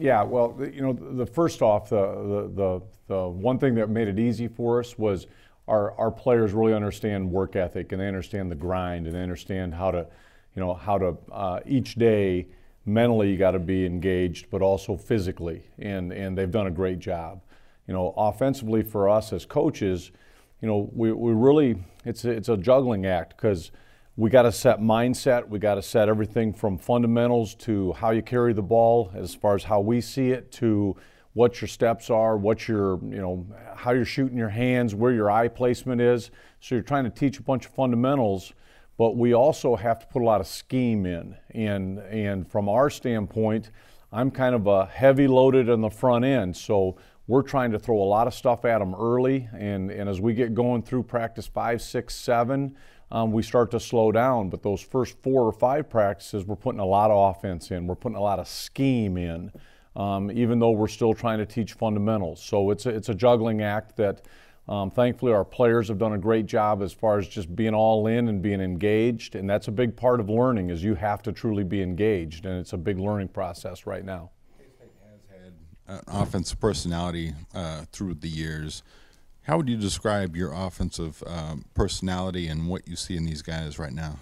Yeah, well, the first off, the one thing that made it easy for us was our players really understand work ethic, and they understand the grind, and they understand how to each day mentally you got to be engaged, but also physically, and they've done a great job. Offensively for us as coaches, we really it's a juggling act because we got to set mindset. We got to set everything from fundamentals to how you carry the ball, as far as how we see it, to what your steps are, how you're shooting your hands, where your eye placement is. So you're trying to teach a bunch of fundamentals, but we also have to put a lot of scheme in. And from our standpoint, I'm kind of a heavy loaded on the front end. So we're trying to throw a lot of stuff at them early. And as we get going through practice 5, 6, 7, we start to slow down. But those first 4 or 5 practices, we're putting a lot of offense in. We're putting a lot of scheme in, even though we're still trying to teach fundamentals. So it's a juggling act that thankfully our players have done a great job as far as just being all in and being engaged. And that's a big part of learning, is you have to truly be engaged. And it's a big learning process right now. K-State has had an offensive personality through the years. How would you describe your offensive personality and what you see in these guys right now?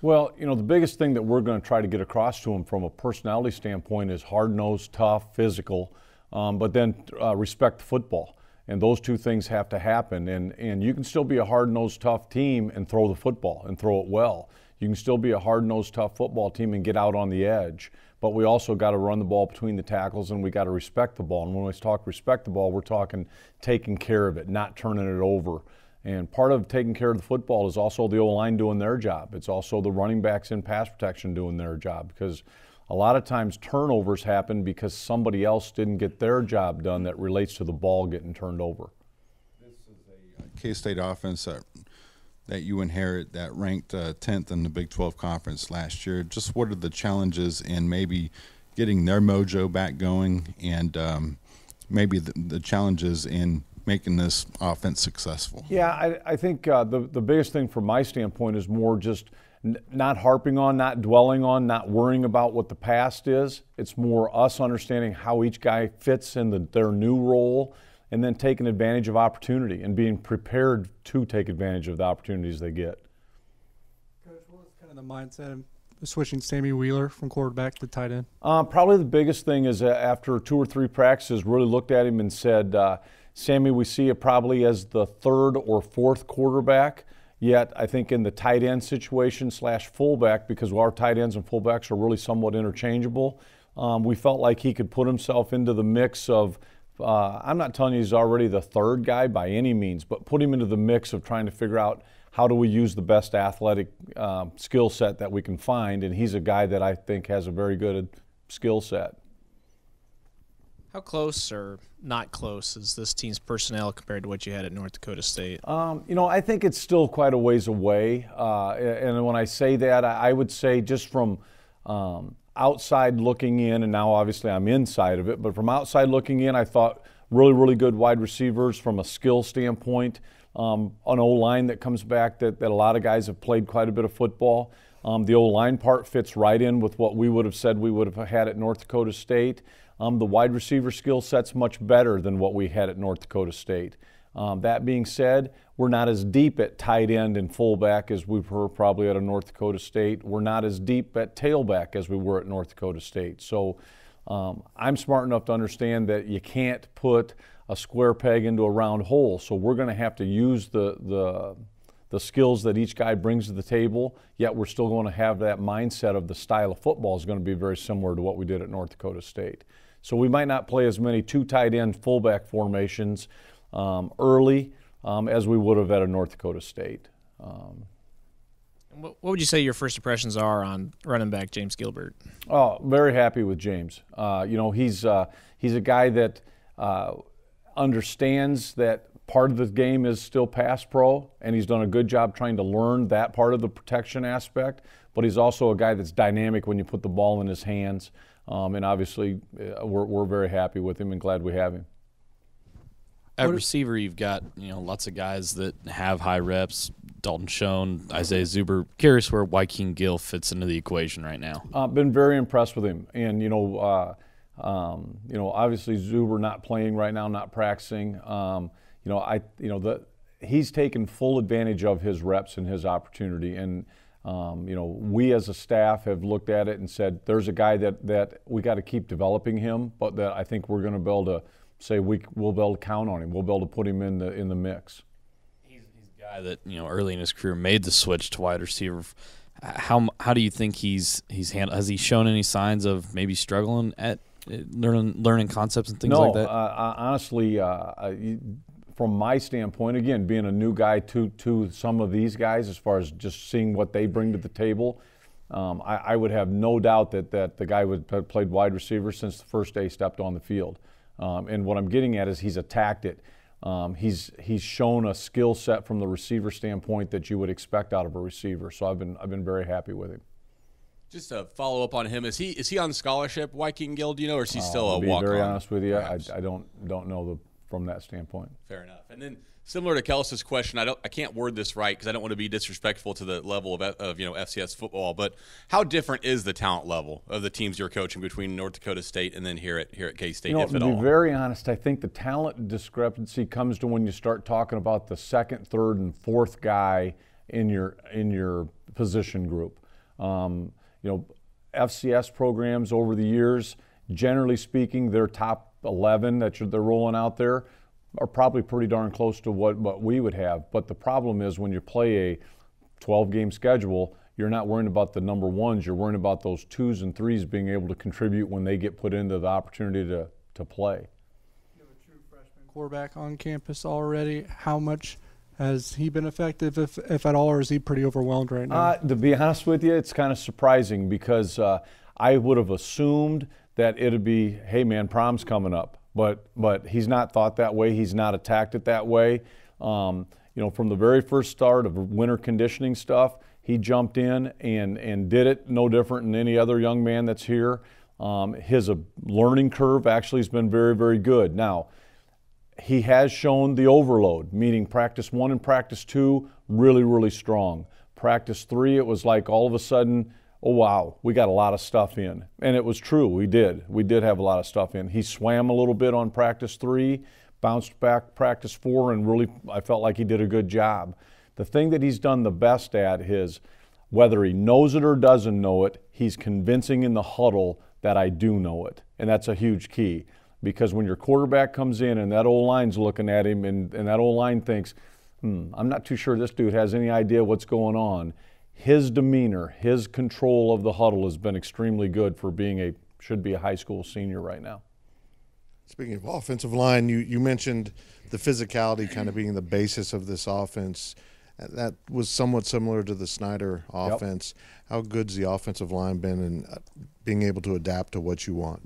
Well, the biggest thing that we're going to try to get across to them from a personality standpoint is hard-nosed, tough, physical, but then respect football. And those two things have to happen. And you can still be a hard-nosed, tough team and throw the football and throw it well. You can still be a hard-nosed, tough football team and get out on the edge. But we also got to run the ball between the tackles, and we got to respect the ball. And when we talk respect the ball, we're talking taking care of it, not turning it over. And part of taking care of the football is also the O-line doing their job. It's also the running backs in pass protection doing their job, because a lot of times turnovers happen because somebody else didn't get their job done that relates to the ball getting turned over. This is a K-State offense that you inherit that ranked 10th in the Big 12 Conference last year. Just what are the challenges in maybe getting their mojo back going, and maybe the challenges in making this offense successful? Yeah, I think the biggest thing from my standpoint is more just not harping on, not dwelling on, not worrying about what the past is. It's more us understanding how each guy fits in their new role, and then taking advantage of opportunity and being prepared to take advantage of the opportunities they get. Coach, what was kind of the mindset of switching Sammy Wheeler from quarterback to tight end? Probably the biggest thing is after 2 or 3 practices, really looked at him and said, Sammy, we see you probably as the 3rd or 4th quarterback, yet I think in the tight end situation / fullback, because our tight ends and fullbacks are really somewhat interchangeable, we felt like he could put himself into the mix of, I'm not telling you he's already the 3rd guy by any means, but put him into the mix of trying to figure out how do we use the best athletic skill set that we can find, and he's a guy that I think has a very good skill set. How close or not close is this team's personnel compared to what you had at North Dakota State? I think it's still quite a ways away. And when I say that, I would say just from outside looking in, and now obviously I'm inside of it, but from outside looking in, I thought really, really good wide receivers from a skill standpoint. An O-line that comes back that a lot of guys have played quite a bit of football. The O-line part fits right in with what we would have said we would have had at North Dakota State. The wide receiver skill set's much better than what we had at North Dakota State. That being said, we're not as deep at tight end and fullback as we were probably at a North Dakota State. We're not as deep at tailback as we were at North Dakota State. So I'm smart enough to understand that you can't put a square peg into a round hole. So we're going to have to use the skills that each guy brings to the table, yet we're still going to have that mindset of the style of football is going to be very similar to what we did at North Dakota State. So we might not play as many 2 tight end fullback formations early as we would have at a North Dakota State. What would you say your first impressions are on running back James Gilbert? Oh, very happy with James. He's a guy that understands that part of the game is still pass pro, and he's done a good job trying to learn that part of the protection aspect, but he's also a guy that's dynamic when you put the ball in his hands. And obviously, we're very happy with him and glad we have him. At receiver, you've got lots of guys that have high reps. Dalton Schoen, Isaiah Zuber. Curious where Joaquin Gill fits into the equation right now. Been very impressed with him, and Obviously Zuber not playing right now, not practicing. He's taken full advantage of his reps and his opportunity. And we as a staff have looked at it and said, there's a guy that we got to keep developing him, but that I think we're going to be able to say we'll be able to count on him. We'll be able to put him in the mix. He's a guy that early in his career made the switch to wide receiver. How do you think he's handled? Has he shown any signs of maybe struggling at learning concepts and things like that? Honestly, from my standpoint, again, being a new guy to some of these guys, as far as just seeing what they bring to the table, I would have no doubt that the guy would have played wide receiver since the first day he stepped on the field. And what I'm getting at is he's attacked it. He's shown a skill set from the receiver standpoint that you would expect out of a receiver. So I've been very happy with him. Just to follow up on him, is he on scholarship, Viking Guild, or is he still a walk-on? To be very honest with you, I perhaps? don't know from that standpoint. Fair enough. And then similar to Kelce's question, I can't word this right because I don't want to be disrespectful to the level of FCS football. But how different is the talent level of the teams you're coaching between North Dakota State and then here at K-State, if at all? To be very honest, I think the talent discrepancy comes to when you start talking about the second, third, and fourth guy in your position group. FCS programs over the years, generally speaking, their top 11 that they're rolling out there are probably pretty darn close to what we would have. But the problem is when you play a 12-game schedule, you're not worrying about the number ones. You're worrying about those twos and threes being able to contribute when they get put into the opportunity to play. You have a true freshman quarterback on campus already. How much has he been effective, if at all, or is he pretty overwhelmed right now? To be honest with you, it's kind of surprising because I would have assumed that it'd be, hey man, prom's coming up. But he's not thought that way. He's not attacked it that way. From the very first start of winter conditioning stuff, he jumped in and did it no different than any other young man that's here. His learning curve actually has been very, very good. Now, he has shown the overload, meaning practice 1 and practice 2, really, really strong. Practice 3, it was like all of a sudden, oh wow, we got a lot of stuff in. And it was true, we did have a lot of stuff in. He swam a little bit on practice 3, bounced back practice 4, and really I felt like he did a good job. The thing that he's done the best at is, whether he knows it or doesn't know it, he's convincing in the huddle that I do know it. And that's a huge key. Because when your quarterback comes in and that O-line's looking at him and that O-line thinks, I'm not too sure this dude has any idea what's going on, his demeanor, his control of the huddle has been extremely good for should be a high school senior right now. Speaking of offensive line, you mentioned the physicality kind of being the basis of this offense. That was somewhat similar to the Snyder offense. Yep. How good's the offensive line been in being able to adapt to what you want?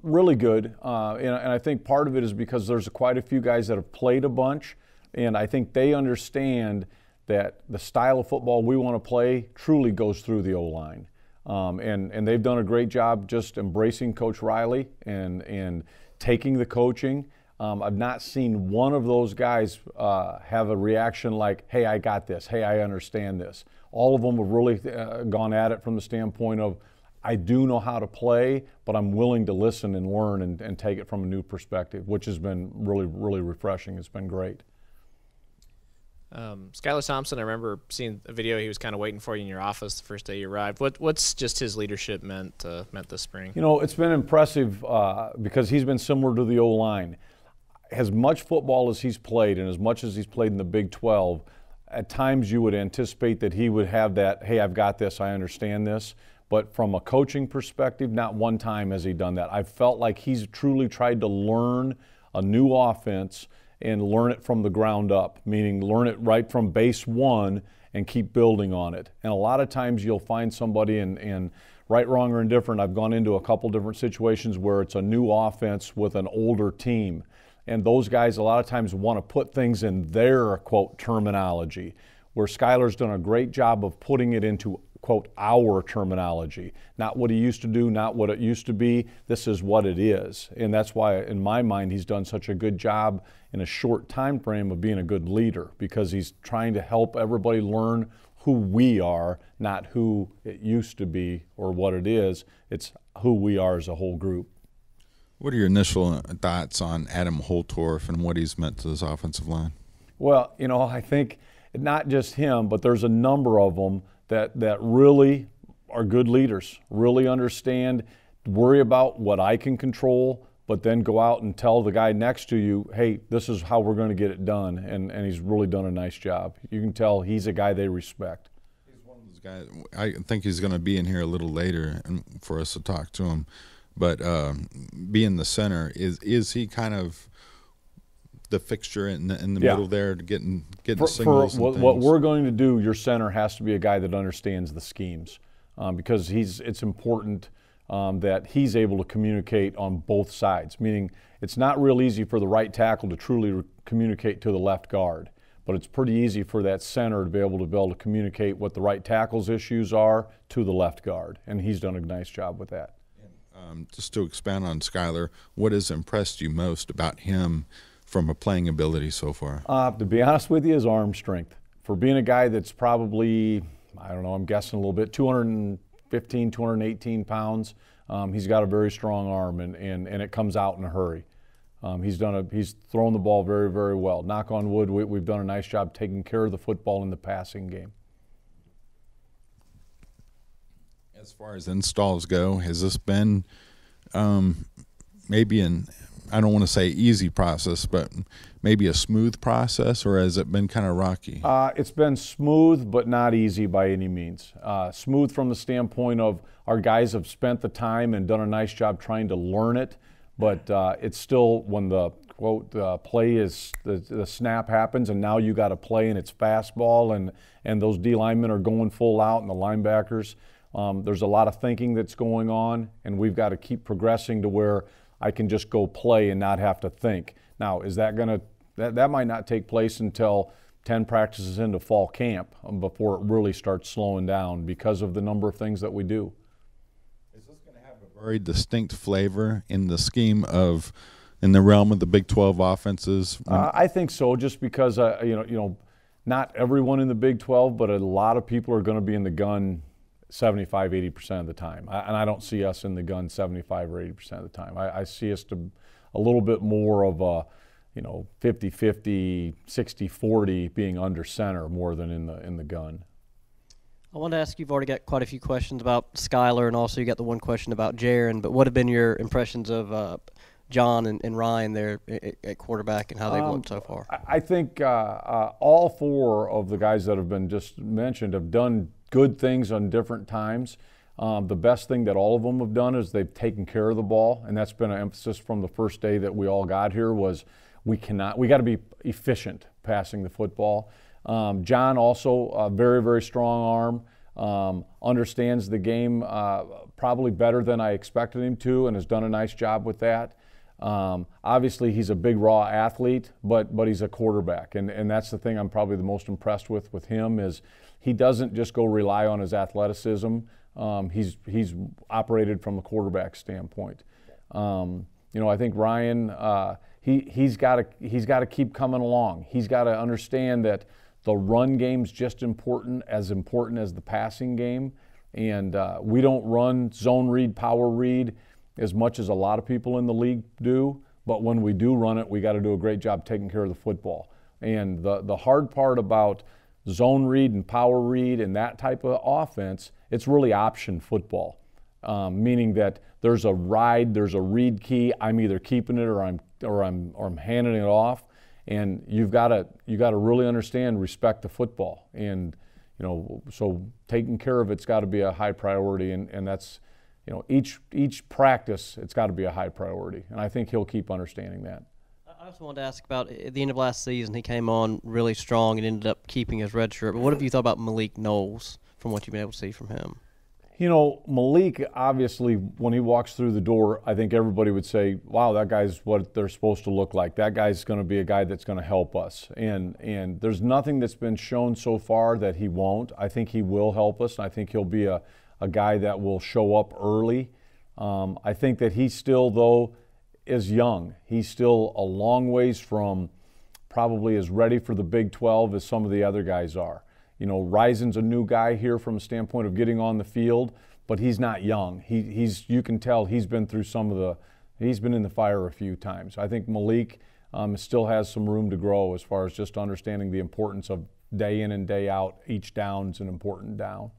Really good. And I think part of it is because there's quite a few guys that have played a bunch, and I think they understand that the style of football we want to play truly goes through the O-line. And they've done a great job just embracing Coach Riley and taking the coaching. I've not seen one of those guys have a reaction like, hey, I got this. Hey, I understand this. All of them have really gone at it from the standpoint of, I do know how to play, but I'm willing to listen and learn and take it from a new perspective, which has been really, really refreshing. It's been great. Skylar Thompson, I remember seeing a video. He was kind of waiting for you in your office the first day you arrived. What's just his leadership meant this spring? It's been impressive because he's been similar to the O-line. As much football as he's played and as much as he's played in the Big 12, at times you would anticipate that he would have that, hey, I've got this, I understand this. But from a coaching perspective, not one time has he done that. I felt like he's truly tried to learn a new offense and learn it from the ground up, meaning learn it right from base one and keep building on it. And a lot of times you'll find somebody in right, wrong, or indifferent. I've gone into a couple different situations where it's a new offense with an older team. And those guys a lot of times want to put things in their, quote, terminology, where Skylar's done a great job of putting it into, quote, our terminology. Not what he used to do, not what it used to be. This is what it is. And that's why, in my mind, he's done such a good job in a short time frame of being a good leader, because he's trying to help everybody learn who we are, not who it used to be or what it is. It's who we are as a whole group. What are your initial thoughts on Adam Holtorf and what he's meant to this offensive line? Well, I think not just him, but there's a number of them that really are good leaders, really understand, worry about what I can control, but then go out and tell the guy next to you, hey, this is how we're going to get it done, and he's really done a nice job. You can tell he's a guy they respect. He's one of those guys. I think he's going to be in here a little later and for us to talk to him. But being the center, is he kind of the fixture in the middle there, getting signals and things? What we're going to do, your center has to be a guy that understands the schemes, because it's important that he's able to communicate on both sides, meaning it's not real easy for the right tackle to truly communicate to the left guard, but it's pretty easy for that center to be able to communicate what the right tackle's issues are to the left guard, and he's done a nice job with that. Just to expand on Skylar, what has impressed you most about him from a playing ability so far? To be honest with you, his arm strength. For being a guy that's probably, I don't know, I'm guessing a little bit, 215, 218 pounds, he's got a very strong arm, and it comes out in a hurry. He's thrown the ball very, very well. Knock on wood, we've done a nice job taking care of the football in the passing game. As far as installs go, has this been maybe I don't want to say easy process, but maybe a smooth process, or has it been kind of rocky? It's been smooth, but not easy by any means. Smooth from the standpoint of our guys have spent the time and done a nice job trying to learn it, but it's still, when the quote play is the snap happens and now you got to play and it's fastball and those D linemen are going full out and the linebackers. There's a lot of thinking that's going on, and we've got to keep progressing to where I can just go play and not have to think. Now, is that going to that might not take place until 10 practices into fall camp before it really starts slowing down because of the number of things that we do. Is this going to have a very distinct flavor in the scheme of, in the realm of the Big 12 offenses? I think so, just because not everyone in the Big 12, but a lot of people are going to be in the gun 75, 80% of the time. And I don't see us in the gun 75 or 80% of the time. I see us to a little bit more of a 50-50, 60-40 being under center more than in the gun. I wanted to ask, you've already got quite a few questions about Skylar, and also you got the one question about Jaron, but what have been your impressions of John and Ryan there at quarterback and how they've looked so far? I think all four of the guys that have been just mentioned have done good things on different times. The best thing that all of them have done is they've taken care of the ball, and that's been an emphasis from the first day that we all got here was we got to be efficient passing the football. John also a very, very strong arm, understands the game probably better than I expected him to, and has done a nice job with that. Obviously, he's a big, raw athlete, but he's a quarterback, and that's the thing I'm probably the most impressed with him is he doesn't just go rely on his athleticism. He's operated from a quarterback standpoint. I think Ryan, he's got to keep coming along. He's got to understand that the run game's just as important as the passing game, and we don't run zone read, power read as much as a lot of people in the league do, but when we do run it, we got to do a great job taking care of the football. And the hard part about zone read and power read and that type of offense, it's really option football, meaning that there's a read key. I'm either keeping it or I'm handing it off, and you've got to really understand, respect the football, and so taking care of it's got to be a high priority, and that's each practice it's got to be a high priority, and I think he'll keep understanding that. I also wanted to ask about, at the end of last season, he came on really strong and ended up keeping his red shirt. But what have you thought about Malik Knowles from what you've been able to see from him? Malik, obviously, when he walks through the door, I think everybody would say, wow, that guy's what they're supposed to look like. That guy's going to be a guy that's going to help us. And there's nothing that's been shown so far that he won't. I think he will help us, and I think he'll be a guy that will show up early. I think that he still, though, is young. He's still a long ways from probably as ready for the Big 12 as some of the other guys are. Risen's a new guy here from a standpoint of getting on the field, but he's not young. You can tell he's been through he's been in the fire a few times. I think Malik still has some room to grow as far as just understanding the importance of day in and day out. Each down's an important down.